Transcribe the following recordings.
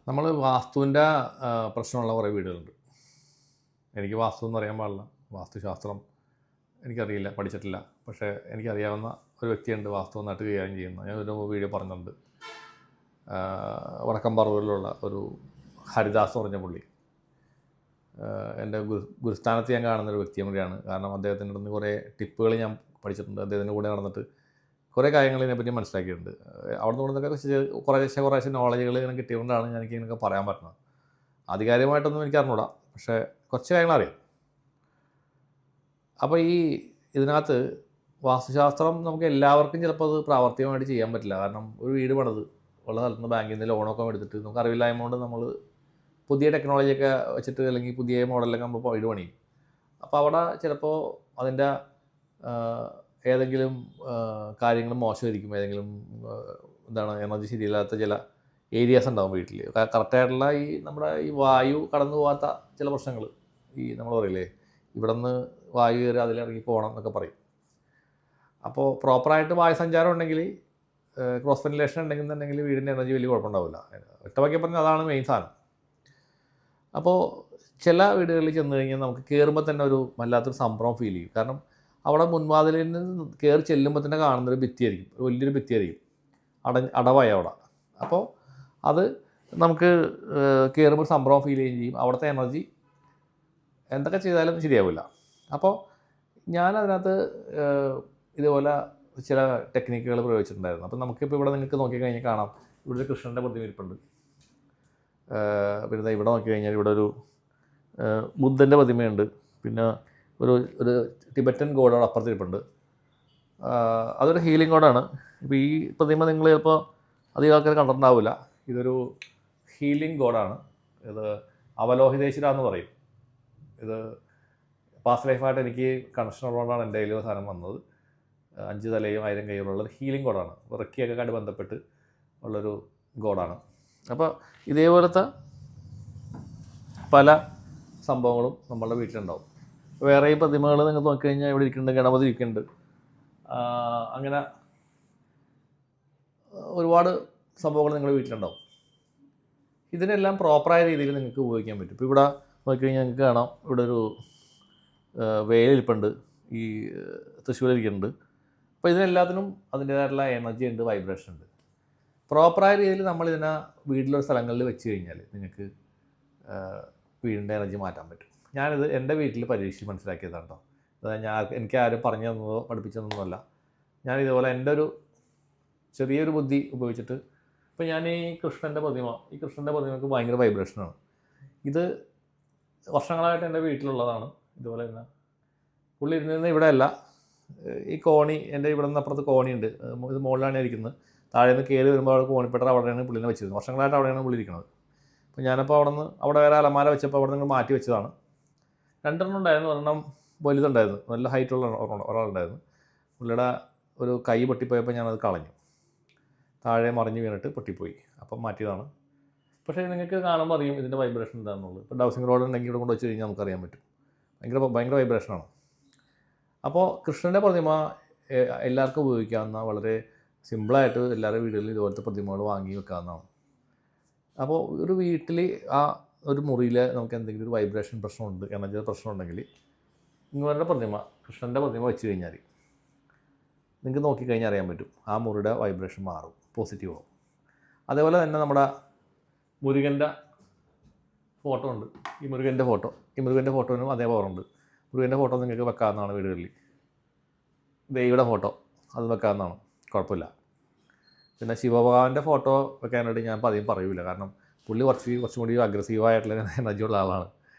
നമ്മൾ വാസ്തുവിൻ്റെ പ്രശ്നമുള്ള കുറേ വീടുകളുണ്ട്. എനിക്ക് വാസ്തു എന്ന് അറിയാൻ പാടില്ല. വാസ്തുശാസ്ത്രം എനിക്കറിയില്ല, പഠിച്ചിട്ടില്ല. പക്ഷേ എനിക്കറിയാവുന്ന ഒരു വ്യക്തിയുണ്ട് വാസ്തു നന്നായിട്ട് കൈകാര്യം ചെയ്യുന്ന. ഞാനൊരു വീഡിയോ പറഞ്ഞിട്ടുണ്ട്. വടക്കം പറവൂരിലുള്ള ഒരു ഹരിദാസ് പറഞ്ഞ പുള്ളി എൻ്റെ ഗുരുസ്ഥാനത്ത് ഞാൻ കാണുന്നൊരു വ്യക്തിയും കൂടിയാണ്. കാരണം അദ്ദേഹത്തിൻ്റെ അടുത്ത് കുറേ ടിപ്പുകൾ ഞാൻ പഠിച്ചിട്ടുണ്ട്. അദ്ദേഹത്തിൻ്റെ കൂടെ നടന്നിട്ട് കുറേ കാര്യങ്ങൾ ഇതിനെപ്പറ്റി മനസ്സിലാക്കിയിട്ടുണ്ട്. അവിടെ നിന്നൊക്കെ കുറേശ്ശെ നോളജുകൾ ഇങ്ങനെ കിട്ടിയതുകൊണ്ടാണ് എനിക്ക് ഇതിനൊക്കെ പറയാൻ പറ്റുന്നത്. ആധികാരികമായിട്ടൊന്നും എനിക്ക് അറിഞ്ഞൂടാ, പക്ഷേ കുറച്ച് കാര്യങ്ങൾ അറിയാം. അപ്പോൾ ഇതിനകത്ത് വാസ്തുശാസ്ത്രം നമുക്ക് എല്ലാവർക്കും ചിലപ്പോൾ അത് പ്രാവർത്തികമായിട്ട് ചെയ്യാൻ പറ്റില്ല. കാരണം ഒരു വീട് പണിത് ഉള്ള സ്ഥലത്ത് നിന്ന് ബാങ്കിൽ നിന്ന് ലോണൊക്കെ എടുത്തിട്ട് നമുക്ക് അറിവില്ലായ്മ കൊണ്ട് നമ്മൾ പുതിയ ടെക്നോളജിയൊക്കെ വെച്ചിട്ട് അല്ലെങ്കിൽ പുതിയ മോഡലൊക്കെ നമ്മൾ വീട് പണിയും. അപ്പോൾ അവിടെ ചിലപ്പോൾ അതിൻ്റെ ഏതെങ്കിലും കാര്യങ്ങൾ മോശമായിരിക്കും. ഏതെങ്കിലും എനർജി ശരിയില്ലാത്ത ചില ഏരിയാസ് ഉണ്ടാകും വീട്ടിൽ. കറക്റ്റായിട്ടുള്ള നമ്മുടെ വായു കടന്നു പോകാത്ത ചില പ്രശ്നങ്ങൾ, നമ്മൾ പറയില്ലേ, ഇവിടെ നിന്ന് വായു കയറി അതിലിറങ്ങി പോകണം എന്നൊക്കെ പറയും. അപ്പോൾ പ്രോപ്പറായിട്ട് വായു സഞ്ചാരം ഉണ്ടെങ്കിൽ, ക്രോസ് വെന്റിലേഷൻ ഉണ്ടെങ്കിൽ വീടിൻ്റെ എനർജി വലിയ കുഴപ്പമുണ്ടാവില്ല. ഒറ്റവാക്കി പറഞ്ഞാൽ അതാണ് മെയിൻ സാധനം. അപ്പോൾ ചില വീടുകളിൽ ചെന്ന് കഴിഞ്ഞാൽ നമുക്ക് കയറുമ്പോൾ തന്നെ ഒരു വല്ലാത്തൊരു സംഭ്രമം ഫീൽ ചെയ്യും. കാരണം അവിടെ മുൻവാതിലിൽ നിന്ന് കയറി ചെല്ലുമ്പോൾ തന്നെ കാണുന്നൊരു ഭിത്തിയായിരിക്കും, വലിയൊരു ഭിത്തിയായിരിക്കും, അടവായി അവിടെ. അപ്പോൾ അത് നമുക്ക് കയറുമ്പോൾ സംഭ്രമം ഫീൽ ചെയ്യുകയും ചെയ്യും. അവിടുത്തെ എനർജി എന്തൊക്കെ ചെയ്താലും ശരിയാവില്ല. അപ്പോൾ ഞാനതിനകത്ത് ഇതുപോലെ ചില ടെക്നിക്കുകൾ പ്രയോഗിച്ചിട്ടുണ്ടായിരുന്നു. അപ്പോൾ നമുക്കിപ്പോൾ ഇവിടെ നിങ്ങൾക്ക് നോക്കിക്കഴിഞ്ഞാൽ കാണാം, ഇവിടെ ഒരു കൃഷ്ണൻ്റെ പ്രതിമ ഇരിപ്പുണ്ട്. പിന്നെ ഇവിടെ നോക്കിക്കഴിഞ്ഞാൽ ഇവിടെ ഒരു ബുദ്ധൻ്റെ പ്രതിമയുണ്ട്. പിന്നെ ഒരു ടിബറ്റൻ ഗോഡോട് അപ്പുറത്തിരിപ്പുണ്ട്. അതൊരു ഹീലിംഗ് ഗോഡാണ്. ഇപ്പോൾ ഈ പ്രതിമ നിങ്ങൾ ചിലപ്പോൾ അധികം ആൾക്കാർ കണ്ടിട്ടുണ്ടാവില്ല. ഇതൊരു ഹീലിംഗ് ഗോഡാണ്. ഇത് അവലോഹിതേശ്വര എന്ന് പറയും. ഇത് പാസ്റ്റ് ലൈഫായിട്ട് എനിക്ക് കണക്ഷൻ ഉള്ളതുകൊണ്ടാണ് എൻ്റെ കയ്യിൽ സാധനം വന്നത്. 5 തലയും 1000 കൈകളുള്ള ഒരു ഹീലിംഗ് ഗോഡാണ്. റക്കിയൊക്കെ ആയിട്ട് ബന്ധപ്പെട്ട് ഉള്ളൊരു ഗോഡാണ്. അപ്പോൾ ഇതേപോലത്തെ പല സംഭവങ്ങളും നമ്മളുടെ വീട്ടിലുണ്ടാവും. വേറെ ഈ പ്രതിമകൾ നിങ്ങൾ നോക്കിക്കഴിഞ്ഞാൽ ഇവിടെ ഇരിക്കുന്നുണ്ട്, ഗണപതി ഇരിക്കുന്നുണ്ട്. അങ്ങനെ ഒരുപാട് സംഭവങ്ങൾ നിങ്ങളുടെ വീട്ടിലുണ്ടാവും. ഇതിനെല്ലാം പ്രോപ്പറായ രീതിയിൽ നിങ്ങൾക്ക് ഉപയോഗിക്കാൻ പറ്റും. ഇപ്പോൾ ഇവിടെ നോക്കിക്കഴിഞ്ഞാൽ നിങ്ങൾക്ക് കാണാം, ഇവിടെ ഒരു വേലിരിപ്പുണ്ട്, ഈ തൃശ്ശൂരിരിക്കുന്നുണ്ട്. അപ്പോൾ ഇതിനെല്ലാത്തിനും അതിൻ്റേതായിട്ടുള്ള എനർജി ഉണ്ട്, വൈബ്രേഷൻ ഉണ്ട്. പ്രോപ്പറായ രീതിയിൽ നമ്മളിതിനെ വീട്ടിലുള്ള സ്ഥലങ്ങളിൽ വെച്ച് കഴിഞ്ഞാൽ നിങ്ങൾക്ക് വീടിൻ്റെ എനർജി മാറ്റാൻ പറ്റും. ഞാനിത് എൻ്റെ വീട്ടിൽ പരീക്ഷിച്ച് മനസ്സിലാക്കിയതാണ് കേട്ടോ. എനിക്ക് ആരും പറഞ്ഞു തന്നതോ പഠിപ്പിച്ചു തന്നതല്ല. ഞാനിതുപോലെ എൻ്റെ ഒരു ചെറിയൊരു ബുദ്ധി ഉപയോഗിച്ചിട്ട്, ഇപ്പോൾ ഞാൻ ഈ കൃഷ്ണൻ്റെ പ്രതിമക്ക് ഭയങ്കര വൈബ്രേഷനാണ്. ഇത് വർഷങ്ങളായിട്ട് എൻ്റെ വീട്ടിലുള്ളതാണ്. ഇതുപോലെ തന്നെ പുള്ളി ഇരുന്നിരുന്ന ഇവിടെ അല്ല, ഈ കോണി, എൻ്റെ ഇവിടെ നിന്ന് അപ്പുറത്ത് കോണിയുണ്ട്, ഇത് മുകളിലാണ് ഇരിക്കുന്നത്. താഴെ നിന്ന് കയറി വരുമ്പോൾ അവിടെ കോണിപ്പെട്ട അവിടെയാണ് പുള്ളിനെ വെച്ചിരുന്നത്. വർഷങ്ങളായിട്ട് അവിടെയാണ് പുള്ളി ഇരിക്കുന്നത്. അപ്പോൾ ഞാനപ്പോൾ അവിടെ വേറെ അലമാര വെച്ചപ്പോൾ അവിടെ നിന്ന് മാറ്റി വെച്ചതാണ്. 2 ഉണ്ടായിരുന്നു. ഒരെണ്ണം വലുതുണ്ടായിരുന്നു, നല്ല ഹൈറ്റുള്ള ഒരാളുണ്ടായിരുന്നു. പുള്ളിയുടെ ഒരു കൈ പൊട്ടിപ്പോയപ്പോൾ ഞാനത് കളഞ്ഞു, താഴെ മറിഞ്ഞ് വീണിട്ട് പൊട്ടിപ്പോയി. അപ്പം മാറ്റിയതാണ്. പക്ഷേ നിങ്ങൾക്ക് കാണുമ്പോൾ അറിയും ഇതിൻ്റെ വൈബ്രേഷൻ എന്താണെന്നുള്ളത്. ഇപ്പോൾ ഡൗസിംഗ് റോഡ് ഉണ്ടെങ്കിൽ ഇവിടെ കൊണ്ട് വെച്ച് കഴിഞ്ഞാൽ നമുക്കറിയാൻ പറ്റും. ഭയങ്കര വൈബ്രേഷനാണ്. അപ്പോൾ കൃഷ്ണൻ്റെ പ്രതിമ എല്ലാവർക്കും ഉപയോഗിക്കാവുന്ന, വളരെ സിമ്പിളായിട്ട് എല്ലാവരുടെ വീടുകളിൽ ഇതുപോലത്തെ പ്രതിമകൾ വാങ്ങി വെക്കാവുന്നതാണ്. അപ്പോൾ ഒരു വീട്ടിൽ ഒരു മുറിയിൽ നമുക്ക് എന്തെങ്കിലും ഒരു വൈബ്രേഷൻ പ്രശ്നമുണ്ട്, എനർജി പ്രശ്നം ഉണ്ടെങ്കിൽ ഇങ്ങോട്ട് കൃഷ്ണൻ്റെ പ്രതിമ വെച്ച് കഴിഞ്ഞാൽ നിങ്ങൾക്ക് നോക്കിക്കഴിഞ്ഞാൽ അറിയാൻ പറ്റും, ആ മുറിയുടെ വൈബ്രേഷൻ മാറും, പോസിറ്റീവ് ആവും. അതേപോലെ തന്നെ നമ്മുടെ മുരുകൻ്റെ ഫോട്ടോ ഉണ്ട്. ഈ മുരുകൻ്റെ ഫോട്ടോനും അതേ പവറുണ്ട്. മുരുകൻ്റെ ഫോട്ടോ നിങ്ങൾക്ക് വെക്കാവുന്നതാണ് വീടുകളിൽ. ദേവിയുടെ ഫോട്ടോ അത് വെക്കാവുന്നതാണ്, കുഴപ്പമില്ല. പിന്നെ ശിവഭഗവാന്റെ ഫോട്ടോ വെക്കാനായിട്ട് ഞാൻ അധികം പറയൂല. കാരണം പുള്ളി കുറച്ചും കൂടി അഗ്രസീവായിട്ടുള്ള എനർജി ഉള്ള ആളാണ്.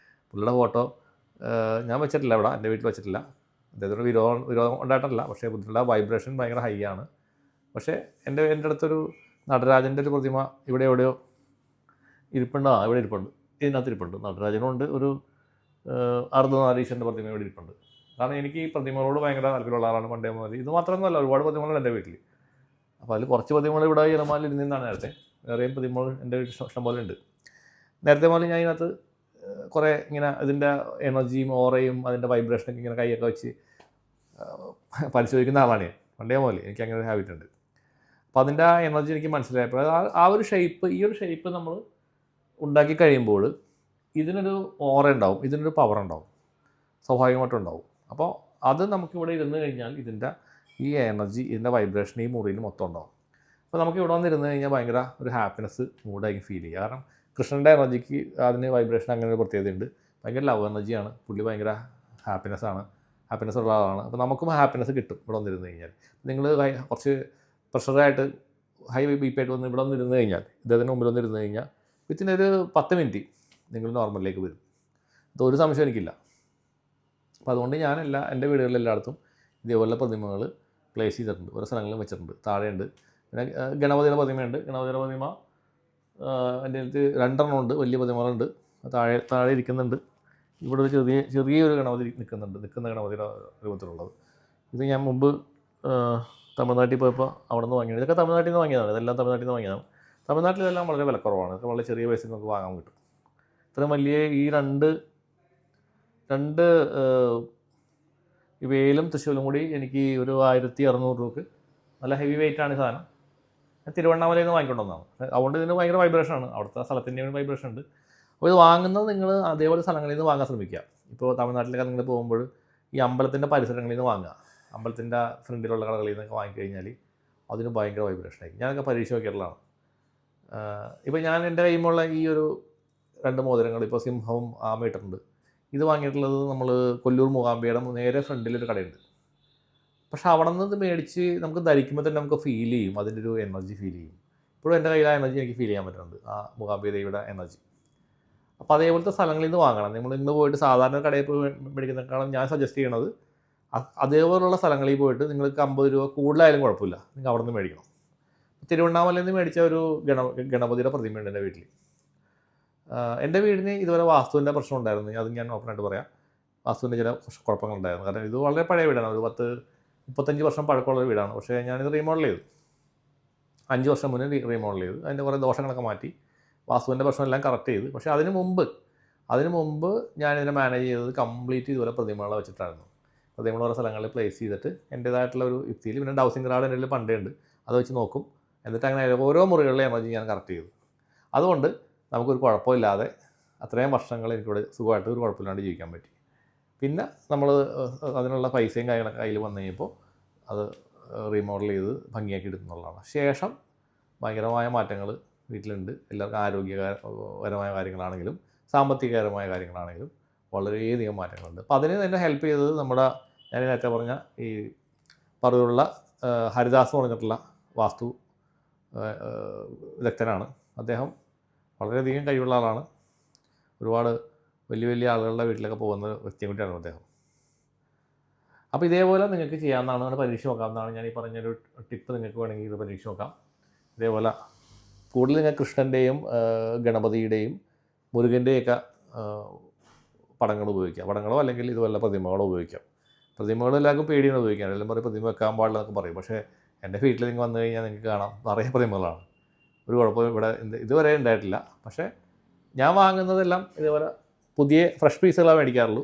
പുള്ളിയുടെ ഫോട്ടോ ഞാൻ വെച്ചിട്ടില്ല, ഇവിടെ എൻ്റെ വീട്ടിൽ വെച്ചിട്ടില്ല. അദ്ദേഹത്തിനോട് വിരോധം ഉണ്ടായിട്ടല്ല, പക്ഷേ പുള്ളിയുടെ വൈബ്രേഷൻ ഭയങ്കര ഹൈ ആണ്. പക്ഷേ എൻ്റെ അടുത്തൊരു നടരാജൻ്റെ ഒരു പ്രതിമ ഇവിടെ എവിടെയോ ഇരിപ്പുണ്ട്. ഇവിടെ ഇതിനകത്ത് ഇരിപ്പുണ്ട്. നടരാജനുണ്ട്. ഒരു അർദ്ധനാരീശ്വരൻ്റെ പ്രതിമ ഇവിടെ ഇരിപ്പുണ്ട്. കാരണം എനിക്ക് ഈ പ്രതിമകളോട് ഭയങ്കര താല്പര്യമുള്ള ആളാണ് പണ്ടേ മുതൽ. ഇത് മാത്രമൊന്നുമല്ല, ഒരുപാട് പ്രതിമകളുണ്ട് എൻ്റെ വീട്ടിൽ. അപ്പോൾ അതിൽ കുറച്ച് പ്രതിമകൾ ഇവിടെ ഇലമാലിൽ ഇരുന്നാണ് നേരത്തെ. വേറെയും പ്രതിമകൾ എൻ്റെ വീട്ടിൽ ഇഷ്ടം പോലെ ഉണ്ട്. നേരത്തെ മുതൽ ഞാൻ ഇതിനകത്ത് കുറേ ഇങ്ങനെ ഇതിൻ്റെ എനർജിയും ഓറയും അതിൻ്റെ വൈബ്രേഷനൊക്കെ ഇങ്ങനെ കൈയൊക്കെ വെച്ച് പരിശോധിക്കുന്ന ആളാണ് ഞാൻ പണ്ടേ മുതൽ. എനിക്ക് അങ്ങനെ ഒരു ഹാബിറ്റ് ഉണ്ട്. അപ്പോൾ അതിൻ്റെ ആ എനർജി എനിക്ക് മനസ്സിലായപ്പോൾ ആ ഒരു ഷേപ്പ്, ഈ ഒരു ഷേപ്പ് നമ്മൾ ഉണ്ടാക്കി കഴിയുമ്പോൾ ഇതിനൊരു ഓറ ഉണ്ടാവും, ഇതിനൊരു പവർ ഉണ്ടാവും, സ്വാഭാവികമായിട്ടും ഉണ്ടാവും. അപ്പോൾ അത് നമുക്കിവിടെ ഇരുന്ന് കഴിഞ്ഞാൽ ഇതിൻ്റെ ഈ എനർജി, ഇതിൻ്റെ വൈബ്രേഷൻ ഈ മുറിയിൽ മൊത്തം ഉണ്ടാവും. അപ്പോൾ നമുക്ക് ഇവിടെ വന്നിരുന്ന് കഴിഞ്ഞാൽ ഭയങ്കര ഒരു ഹാപ്പിനെസ് മൂഡായിരിക്കും ഫീൽ ചെയ്യുക. കാരണം കൃഷ്ണൻ്റെ എനർജിക്ക് അതിന് വൈബ്രേഷൻ അങ്ങനെ ഒരു പ്രത്യേകതയുണ്ട്. ഭയങ്കര ലവ് എനർജിയാണ് പുള്ളി, ഭയങ്കര ഹാപ്പിനെസ് ഉള്ള ആളാണ്. അപ്പോൾ നമുക്കും ഹാപ്പിനെസ് കിട്ടും ഇവിടെ വന്നിരുന്ന് കഴിഞ്ഞാൽ. നിങ്ങൾ കുറച്ച് പ്രഷറായിട്ട് ഹൈ ബി പി ആയിട്ട് വന്ന് ഇവിടെ വന്നിരുന്ന് കഴിഞ്ഞാൽ, ഇദ്ദേഹത്തിന് മുമ്പിൽ വന്നിരുന്ന് കഴിഞ്ഞാൽ വിത്തിനൊരു 10 മിനിറ്റ് നിങ്ങൾ നോർമലിലേക്ക് വരും. അതൊരു സംശയം എനിക്കില്ല. അപ്പോൾ അതുകൊണ്ട് ഞാൻ എൻ്റെ വീടുകളിൽ എല്ലായിടത്തും ഇതേപോലെ പ്രതിമകൾ പ്ലേസ് ചെയ്തിട്ടുണ്ട്, ഓരോ സ്ഥലങ്ങളിലും വെച്ചിട്ടുണ്ട്. താഴെയുണ്ട്, പിന്നെ ഗണപതിയുടെ പ്രതിമയുണ്ട്. ഗണപതിയുടെ പ്രതിമ എൻ്റെ അടുത്ത് 2 ഉണ്ട്, വലിയ പ്രതിമകളുണ്ട്. താഴെ ഇരിക്കുന്നുണ്ട്. ഇവിടെ ഒരു ചെറിയൊരു ഗണപതി നിൽക്കുന്ന ഗണപതിയുടെ രൂപത്തിലുള്ളത്. ഇത് ഞാൻ മുമ്പ് തമിഴ്നാട്ടിൽ പോയപ്പോൾ അവിടെ നിന്ന് വാങ്ങിയത്. ഇതൊക്കെ തമിഴ്നാട്ടിൽ നിന്ന് വാങ്ങിയതാണ്, ഇതെല്ലാം തമിഴ്നാട്ടിൽ നിന്ന് വാങ്ങിയതാണ്. തമിഴ്നാട്ടിൽ ഇതെല്ലാം വളരെ വിലക്കുറവാണ്, ഇതൊക്കെ വളരെ ചെറിയ പൈസയ്ക്ക് നമുക്ക് വാങ്ങാൻ കിട്ടും. ഇത്രയും വലിയ ഈ രണ്ട് ഈ വേലും തൃശ്ശൂലും കൂടി എനിക്ക് ഒരു 1600 രൂപക്ക്, നല്ല ഹെവി വെയിറ്റാണ് ഈ സാധനം. ഞാൻ തിരുവണ്ണാമലയിൽ നിന്ന് വാങ്ങിക്കൊണ്ടുവന്നതാണ്. അതുകൊണ്ട് ഇതിന് ഭയങ്കര വൈബ്രേഷനാണ്, അവിടുത്തെ സ്ഥലത്തിൻ്റെ വൈബ്രേഷൻ ഉണ്ട്. അപ്പോൾ ഇത് വാങ്ങുന്നത് നിങ്ങൾ അതേപോലെ സ്ഥലങ്ങളിൽ നിന്ന് വാങ്ങാൻ ശ്രമിക്കുക. ഇപ്പോൾ തമിഴ്നാട്ടിലൊക്കെ നിങ്ങൾ പോകുമ്പോൾ ഈ അമ്പലത്തിൻ്റെ പരിസരങ്ങളിൽ നിന്ന് വാങ്ങുക. അമ്പലത്തിൻ്റെ ഫ്രണ്ടിലുള്ള കടകളിൽ നിന്നൊക്കെ വാങ്ങിക്കഴിഞ്ഞാൽ അതിന് ഭയങ്കര വൈബ്രേഷനായിരിക്കും. ഞാനൊക്കെ പരീക്ഷ നോക്കിയിട്ടുള്ളതാണ്. ഇപ്പോൾ ഞാൻ എൻ്റെ കയ്യിലുള്ള ഈ ഒരു 2 മോതിരങ്ങൾ ഇപ്പോൾ സിംഹവും ആമയിട്ടുണ്ട്. ഇത് വാങ്ങിയിട്ടുള്ളത് നമ്മൾ കൊല്ലൂർ മൂകാംബികയുടെ നേരെ ഫ്രണ്ടിലൊരു കടയുണ്ട്. പക്ഷേ അവിടെ നിന്ന് ഇത് മേടിച്ച് നമുക്ക് ധരിക്കുമ്പോൾ തന്നെ നമുക്ക് ഫീൽ ചെയ്യും, അതിൻ്റെ ഒരു എനർജി ഫീൽ ചെയ്യും. ഇപ്പോഴും എൻ്റെ കയ്യിൽ ആ എനർജി എനിക്ക് ഫീൽ ചെയ്യാൻ പറ്റുന്നുണ്ട്, ആ മൂകാംബിക ദേവിയുടെ എനർജി. അപ്പോൾ അതേപോലത്തെ സ്ഥലങ്ങളിൽ നിന്ന് വാങ്ങണം. നമ്മൾ ഇന്ന് പോയിട്ട് സാധാരണ കടയിൽ പോയി മേടിക്കുന്നതിനേക്കാളും ഞാൻ സജസ്റ്റ് ചെയ്യണത് അതേപോലുള്ള സ്ഥലങ്ങളിൽ പോയിട്ട് നിങ്ങൾക്ക് 50 രൂപ കൂടുതലായാലും കുഴപ്പമില്ല, നിങ്ങൾ അവിടെ നിന്ന് മേടിക്കണം. തിരുവണ്ണാമലയിൽ നിന്ന് മേടിച്ച ഒരു ഗണപതിയുടെ പ്രതിമയുണ്ട് എൻ്റെ വീട്ടിൽ. എൻ്റെ വീടിന് ഇതുവരെ വാസ്തുവിൻ്റെ പ്രശ്നം ഉണ്ടായിരുന്നു, അത് ഞാൻ ഓപ്പണായിട്ട് പറയാം. വാസ്തുവിൻ്റെ ചില കുഴപ്പങ്ങളുണ്ടായിരുന്നു. കാരണം ഇത് വളരെ പഴയ വീടാണ്, ഒരു 35 വർഷം പഴക്കമുള്ള വീടാണ്. പക്ഷേ ഞാനിത് റീമോഡൽ ചെയ്തു, 5 വർഷം മുന്നേ റീമോഡൽ ചെയ്തു. അതിൻ്റെ കുറേ ദോഷങ്ങളൊക്കെ മാറ്റി വാസ്തുവിൻ്റെ പ്രശ്നമെല്ലാം കറക്റ്റ് ചെയ്ത്. പക്ഷേ അതിന് മുമ്പ് ഞാനിതിനെ മാനേജ് ചെയ്തത് കംപ്ലീറ്റ് ഇതുപോലെ പ്രതിമകളെ വെച്ചിട്ടായിരുന്നു. പ്രതിമകൾ ഓരോ സ്ഥലങ്ങളിൽ പ്ലേസ് ചെയ്തിട്ട് എൻ്റേതായിട്ടുള്ള ഒരു യുക്തിയിൽ, പിന്നെ ഡൗസിംഗ് കാർഡ് എൻ്റെ കയ്യിൽ പണ്ടേ ഉണ്ട്, അത് വെച്ച് നോക്കും. എന്നിട്ട് അങ്ങനെ ഓരോ മുറികളിലെ എനർജി ഞാൻ കറക്റ്റ് ചെയ്തു. അതുകൊണ്ട് നമുക്കൊരു കുഴപ്പമില്ലാതെ അത്രയും വർഷങ്ങൾ എനിക്കിവിടെ സുഖമായിട്ട് ഒരു കുഴപ്പമില്ലാണ്ട് ജീവിക്കാൻ പറ്റി. പിന്നെ നമ്മൾ അതിനുള്ള പൈസയും കാര്യങ്ങളൊക്കെ കയ്യിൽ വന്നു കഴിഞ്ഞപ്പോൾ അത് റീമോഡൽ ചെയ്ത് ഭംഗിയാക്കി എടുക്കുന്നുള്ളതാണ്. ശേഷം ഭയങ്കരമായ മാറ്റങ്ങൾ വീട്ടിലുണ്ട്. എല്ലാവർക്കും ആരോഗ്യപരമായ കാര്യങ്ങളാണെങ്കിലും സാമ്പത്തികപരമായ കാര്യങ്ങളാണെങ്കിലും വളരെയധികം മാറ്റങ്ങളുണ്ട്. അപ്പോൾ അതിന് തന്നെ ഹെൽപ്പ് ചെയ്തത് ഞാൻ നേരത്തെ പറഞ്ഞ ഈ പറയുള്ള ഹരിദാസ് എന്ന് പറഞ്ഞിട്ടുള്ള വാസ്തു വിദഗ്ധനാണ്. അദ്ദേഹം വളരെയധികം കഴിവുള്ള ആളാണ്. ഒരുപാട് വലിയ ആളുകളുടെ വീട്ടിലൊക്കെ പോകുന്ന വ്യക്തിയും കൂടിയാണ് അദ്ദേഹം. അപ്പോൾ ഇതേപോലെ നിങ്ങൾക്ക് ചെയ്യാവുന്നതാണ്, പരീക്ഷ നോക്കാവുന്നതാണ്. ഞാൻ ഈ പറഞ്ഞൊരു ടിപ്പ് നിങ്ങൾക്ക് വേണമെങ്കിൽ ഇത് പരീക്ഷ നോക്കാം. ഇതേപോലെ കൂടുതൽ നിങ്ങൾ കൃഷ്ണൻ്റെയും ഗണപതിയുടെയും മുരുകൻ്റെയൊക്കെ പടങ്ങൾ ഉപയോഗിക്കാം. പടങ്ങളോ അല്ലെങ്കിൽ ഇതുപോലെ പ്രതിമകളോ ഉപയോഗിക്കാം. പ്രതിമകൾ എല്ലാവർക്കും പേടിയാണ് ഉപയോഗിക്കാൻ, എല്ലാം പറയും പ്രതിമ വെക്കാൻ പാടില്ല എന്നൊക്കെ പറയും. പക്ഷേ എൻ്റെ വീട്ടിൽ നിങ്ങൾ വന്നു കഴിഞ്ഞാൽ നിങ്ങൾക്ക് കാണാം നിറയെ പ്രതിമകളാണ്. ഒരു കുഴപ്പവും ഇവിടെ ഇതുവരെ ഉണ്ടായിട്ടില്ല. പക്ഷേ ഞാൻ വാങ്ങുന്നതെല്ലാം ഇതേപോലെ പുതിയ ഫ്രഷ് പീസുകളാണ് മേടിക്കാറുള്ളൂ.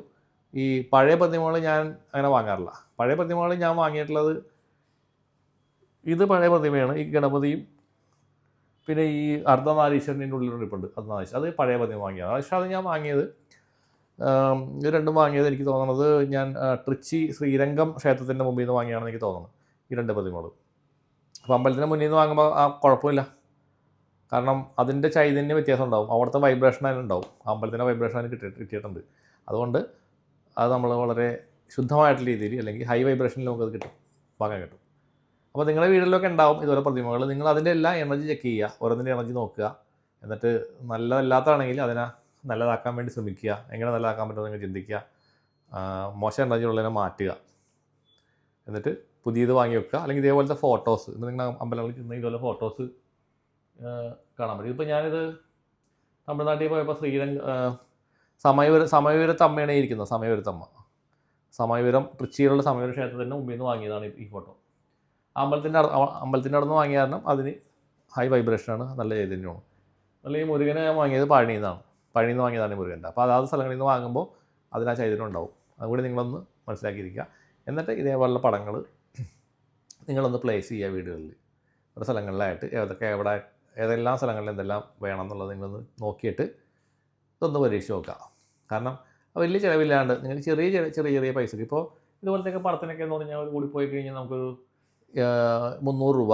ഈ പഴയ പ്രതിമകൾ ഞാൻ അങ്ങനെ വാങ്ങാറില്ല. പഴയ പ്രതിമകൾ ഞാൻ വാങ്ങിയിട്ടുള്ളത്, ഇത് പഴയ പ്രതിമയാണ്, ഈ ഗണപതിയും പിന്നെ ഈ അർദ്ധനാരീശ്വരൻ്റെ ഉള്ളിലുണ്ട് അർദ്ധനാരീശ്വരൻ, അത് പഴയ പ്രതിമ വാങ്ങിയതാണ്. പക്ഷേ അത് ഞാൻ വാങ്ങിയത് ഇത് രണ്ടും വാങ്ങിയത് എനിക്ക് തോന്നുന്നത് ഞാൻ ട്രിച്ചി ശ്രീരംഗം ക്ഷേത്രത്തിൻ്റെ മുമ്പിൽ നിന്ന് വാങ്ങിയാണെന്ന് എനിക്ക് തോന്നുന്നു ഈ 2 പ്രതിമകൾ. അപ്പോൾ അമ്പലത്തിൻ്റെ മുന്നിൽ നിന്ന് വാങ്ങുമ്പോൾ കുഴപ്പമില്ല, കാരണം അതിൻ്റെ ചൈതന്യം വ്യത്യാസം ഉണ്ടാവും, അവിടുത്തെ വൈബ്രേഷൻ അതിനുണ്ടാവും, അമ്പലത്തിൻ്റെ വൈബ്രേഷൻ അതിന് കിട്ടിയിട്ടുണ്ട്. അതുകൊണ്ട് അത് നമ്മൾ വളരെ ശുദ്ധമായിട്ടുള്ള രീതിയിൽ അല്ലെങ്കിൽ ഹൈ വൈബ്രേഷനിൽ നമുക്കത് വാങ്ങാൻ കിട്ടും. അപ്പോൾ നിങ്ങളുടെ വീട്ടിലൊക്കെ ഉണ്ടാവും ഇതുപോലെ പ്രതിമകൾ. നിങ്ങൾ അതിൻ്റെ എല്ലാ എനർജി ചെക്ക് ചെയ്യുക, ഓരോന്നിൻ്റെ എനർജി നോക്കുക. എന്നിട്ട് നല്ലതല്ലാത്തതാണെങ്കിൽ അതിനെ നല്ലതാക്കാൻ വേണ്ടി ശ്രമിക്കുക. എങ്ങനെ നല്ലതാക്കാൻ പറ്റുമെന്ന് നിങ്ങൾ ചിന്തിക്കുക. മോശം എനർജി ഉള്ളതിനെ മാറ്റുക. എന്നിട്ട് പുതിയത് വാങ്ങി വെക്കുക. അല്ലെങ്കിൽ ഇതേപോലത്തെ ഫോട്ടോസ്, ഇന്ന് നിങ്ങൾ അമ്പലങ്ങളിൽ ചെന്ന് ഇതുപോലെ ഫോട്ടോസ് കാണാൻ പറ്റും. ഇപ്പോൾ ഞാനിത് തമിഴ്നാട്ടിൽ പോയപ്പോൾ സമയപുരത്തമ്മയാണ് ഇരിക്കുന്നത്. സമയപുരം ട്രിച്ചിയിലുള്ള സമയപുരം ക്ഷേത്രത്തിൻ്റെ മുമ്പിൽ നിന്ന് വാങ്ങിയതാണ് ഈ ഫോട്ടോ. അമ്പലത്തിൻ്റെ അവിടെ നിന്ന് വാങ്ങിയ കാരണം അതിന് ഹൈ വൈബ്രേഷനാണ്, നല്ല ചൈതന്യമാണ്. അല്ലെങ്കിൽ മുരുകനെ ഞാൻ വാങ്ങിയത് പഴനിയിൽ നിന്ന് വാങ്ങിയതാണ് മുരുകൻ്റെ. അപ്പോൾ അതാത് സ്ഥലങ്ങളിൽ നിന്ന് വാങ്ങുമ്പോൾ അതിന് ആ ചൈതന്യം ഉണ്ടാവും. അതുകൂടി നിങ്ങളൊന്ന് മനസ്സിലാക്കിയിരിക്കുക. എന്നിട്ട് ഇതേപോലുള്ള പടങ്ങൾ നിങ്ങളൊന്ന് പ്ലേസ് ചെയ്യുക വീടുകളിൽ, ഓരോ സ്ഥലങ്ങളിലായിട്ട്. എവിടെ ഏതെല്ലാം സ്ഥലങ്ങളിൽ എന്തെല്ലാം വേണം എന്നുള്ളത് നിങ്ങളൊന്ന് നോക്കിയിട്ട് ഇതൊന്ന് പരീക്ഷിച്ച് നോക്കുക. കാരണം വലിയ ചിലവില്ലാണ്ട് നിങ്ങൾക്ക് ചെറിയ പൈസക്ക് ഇപ്പോൾ ഇതുപോലത്തെയൊക്കെ പടത്തിനൊക്കെ എന്ന് പറഞ്ഞാൽ കൂടി പോയി കഴിഞ്ഞാൽ നമുക്കൊരു 300 രൂപ,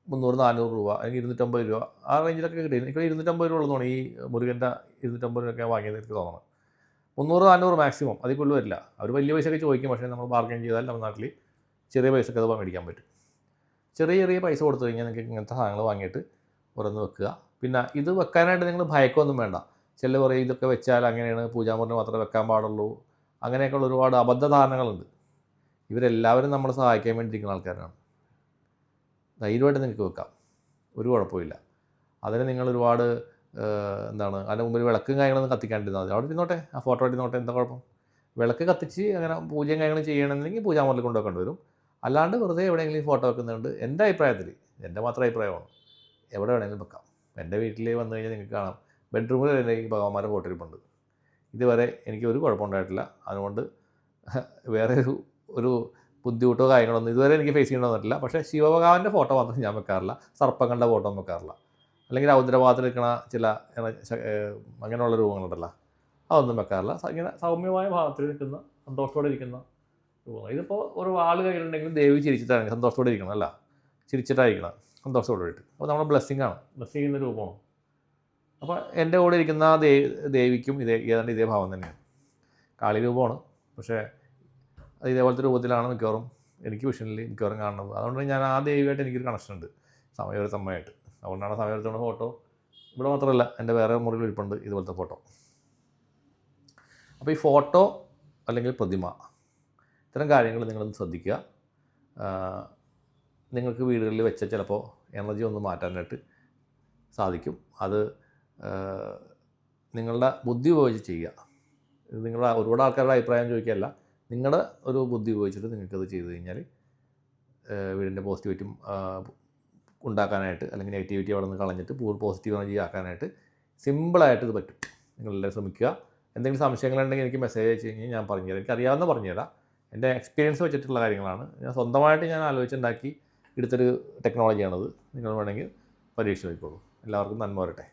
300-400 രൂപ അല്ലെങ്കിൽ 250 രൂപ ആ റേഞ്ചിലൊക്കെ കിട്ടി. എനിക്ക് 250 രൂപ ഉള്ളതാണ് ഈ മുരുകൻ്റെ 250 രൂപയൊക്കെ വാങ്ങിയത് എനിക്ക് തോന്നണം. 300-400 മാക്സിമം, അതിൽ കൂടുതൽ വരില്ല. അവർ വലിയ പൈസയൊക്കെ ചോദിക്കും, പക്ഷേ നമ്മൾ ബാർഗൈൻ ചെയ്താൽ നമ്മുടെ നാട്ടിൽ ചെറിയ പൈസക്ക് അത് മേടിക്കാൻ പറ്റും. ചെറിയ പൈസ കൊടുത്തു കഴിഞ്ഞാൽ നിങ്ങൾക്ക് ഇങ്ങനത്തെ സാധനങ്ങൾ വാങ്ങിയിട്ട് ഓരോന്ന് വെക്കുക. പിന്നെ ഇത് വെക്കാനായിട്ട് നിങ്ങൾ ഭയക്കൊന്നും വേണ്ട. ചില പറയും ഇതൊക്കെ വെച്ചാൽ അങ്ങനെയാണ്, പൂജാമുറിന് മാത്രമേ വെക്കാൻ പാടുള്ളൂ, അങ്ങനെയൊക്കെയുള്ള ഒരുപാട് അബദ്ധധാരണകളുണ്ട്. ഇവരെല്ലാവരും നമ്മളെ സഹായിക്കാൻ വേണ്ടിയിരിക്കുന്ന ആൾക്കാരാണ്. ധൈര്യമായിട്ട് നിങ്ങൾക്ക് വെക്കാം, ഒരു കുഴപ്പമില്ല. അതിന് നിങ്ങൾ ഒരുപാട് അതിൻ്റെ മുമ്പിൽ വിളക്കും കാര്യങ്ങളൊന്നും കത്തിക്കാണ്ടിരുന്നാൽ മതി. അവിടെ ഇരുന്നോട്ടെ, ആ ഫോട്ടോ ഇരുന്നോട്ടെ, എന്താ കുഴപ്പം. വിളക്ക് കത്തിച്ച് അങ്ങനെ പൂജയും കാര്യങ്ങളും ചെയ്യണമെന്നുണ്ടെങ്കിൽ പൂജാമുറിൽ കൊണ്ടുവെക്കേണ്ടി വരും. അല്ലാണ്ട് വെറുതെ എവിടെയെങ്കിലും ഫോട്ടോ വെക്കുന്നുണ്ട്, എൻ്റെ അഭിപ്രായത്തിൽ, എൻ്റെ മാത്രം അഭിപ്രായമാണ്, എവിടെ വേണമെങ്കിലും വെക്കാം. എൻ്റെ വീട്ടിൽ വന്നു കഴിഞ്ഞാൽ നിങ്ങൾക്ക് കാണാം ബെഡ്റൂമിൽ തന്നെ ഈ ഭഗവാന്മാരുടെ ഫോട്ടോ ഇരിപ്പുണ്ട്. ഇതുവരെ എനിക്ക് ഒരു കുഴപ്പമുണ്ടായിട്ടില്ല. അതുകൊണ്ട് വേറെ ഒരു ബുദ്ധിമുട്ടോ കാര്യങ്ങളൊന്നും ഇതുവരെ എനിക്ക് ഫേസ് ചെയ്യേണ്ടി വന്നിട്ടില്ല. പക്ഷേ ശിവഭഗവാന്റെ ഫോട്ടോ മാത്രം ഞാൻ വെക്കാറില്ല, സർപ്പങ്ങളുടെ ഫോട്ടോ വെക്കാറില്ല. അല്ലെങ്കിൽ രൗദ്രഭാഗത്തിൽ നിൽക്കുന്ന ചില അങ്ങനെയുള്ള രൂപങ്ങളുണ്ടല്ലോ, അതൊന്നും വെക്കാറില്ല. ഇങ്ങനെ സൗമ്യമായ ഭാഗത്തിൽ നിൽക്കുന്ന സന്തോഷത്തോടെ ഇരിക്കുന്ന രൂപങ്ങൾ. ഇതിപ്പോൾ ഒരു ആൾ കയ്യിലുണ്ടെങ്കിലും ദേവി ചിരിച്ചിട്ടാണ്, സന്തോഷത്തോടെ ഇരിക്കണം, അല്ല ചിരിച്ചിട്ടായിരിക്കണം, സന്തോഷത്തോടെ ഇട്ട്. അപ്പോൾ നമ്മുടെ ബ്ലെസ്സിങ്ങാണ്, ബ്ലെസ് ചെയ്യുന്ന രൂപമാണ്. അപ്പോൾ എൻ്റെ കൂടെ ഇരിക്കുന്ന ദേവിക്കും ഏതാണ്ട് ഇതേ ഭാവം തന്നെയാണ്. കാളി രൂപമാണ്, പക്ഷേ അത് ഇതേപോലത്തെ രൂപത്തിലാണ് മിക്കവാറും എനിക്ക് വിഷനിൽ മിക്കവാറും കാണുന്നത്. അതുകൊണ്ട് ഞാൻ ആ ദേവിയായിട്ട് എനിക്കൊരു കണക്ഷൻ ഉണ്ട്, സമയമായിട്ട്. അതുകൊണ്ടാണ് സമയത്തുള്ള ഫോട്ടോ ഇവിടെ മാത്രമല്ല, എൻ്റെ വേറെ മുറിയിൽ ഇരിപ്പുണ്ട് ഇതുപോലത്തെ ഫോട്ടോ. അപ്പോൾ ഈ ഫോട്ടോ അല്ലെങ്കിൽ പ്രതിമ, ഇത്തരം കാര്യങ്ങൾ നിങ്ങളൊന്ന് ശ്രദ്ധിക്കുക. നിങ്ങൾക്ക് വീടുകളിൽ വെച്ച ചിലപ്പോൾ എനർജി ഒന്ന് മാറ്റാനായിട്ട് സാധിക്കും. അത് നിങ്ങളുടെ ബുദ്ധി ഉപയോഗിച്ച് ചെയ്യുക. ഇത് നിങ്ങളുടെ ഒരുപാട് ആൾക്കാരുടെ അഭിപ്രായം ചോദിക്കുകയല്ല, നിങ്ങളുടെ ഒരു ബുദ്ധി ഉപയോഗിച്ചിട്ട് നിങ്ങൾക്കത് ചെയ്ത് കഴിഞ്ഞാൽ വീടിൻ്റെ പോസിറ്റിവിറ്റി ഉണ്ടാക്കാനായിട്ട്, അല്ലെങ്കിൽ നെഗറ്റിവിറ്റി അവിടെ നിന്ന് കളഞ്ഞിട്ട് പോസിറ്റീവ് എനർജി ആക്കാനായിട്ട് സിമ്പിളായിട്ട് ഇത് പറ്റും. നിങ്ങളെല്ലാം ശ്രമിക്കുക. എന്തെങ്കിലും സംശയങ്ങളുണ്ടെങ്കിൽ എനിക്ക് മെസ്സേജ് അയച്ചു കഴിഞ്ഞാൽ ഞാൻ പറഞ്ഞുതരാം. എനിക്കറിയാവുന്ന പറഞ്ഞുതരാം. എൻ്റെ എക്സ്പീരിയൻസ് വെച്ചിട്ടുള്ള കാര്യങ്ങളാണ്. ഞാൻ സ്വന്തമായിട്ട് ആലോചിച്ചുണ്ടാക്കി എടുത്തൊരു ടെക്നോളജിയാണത്. നിങ്ങൾ വേണമെങ്കിൽ പരീക്ഷിച്ച് നോക്കിക്കോളൂ. എല്ലാവർക്കും നന്മ വരട്ടെ.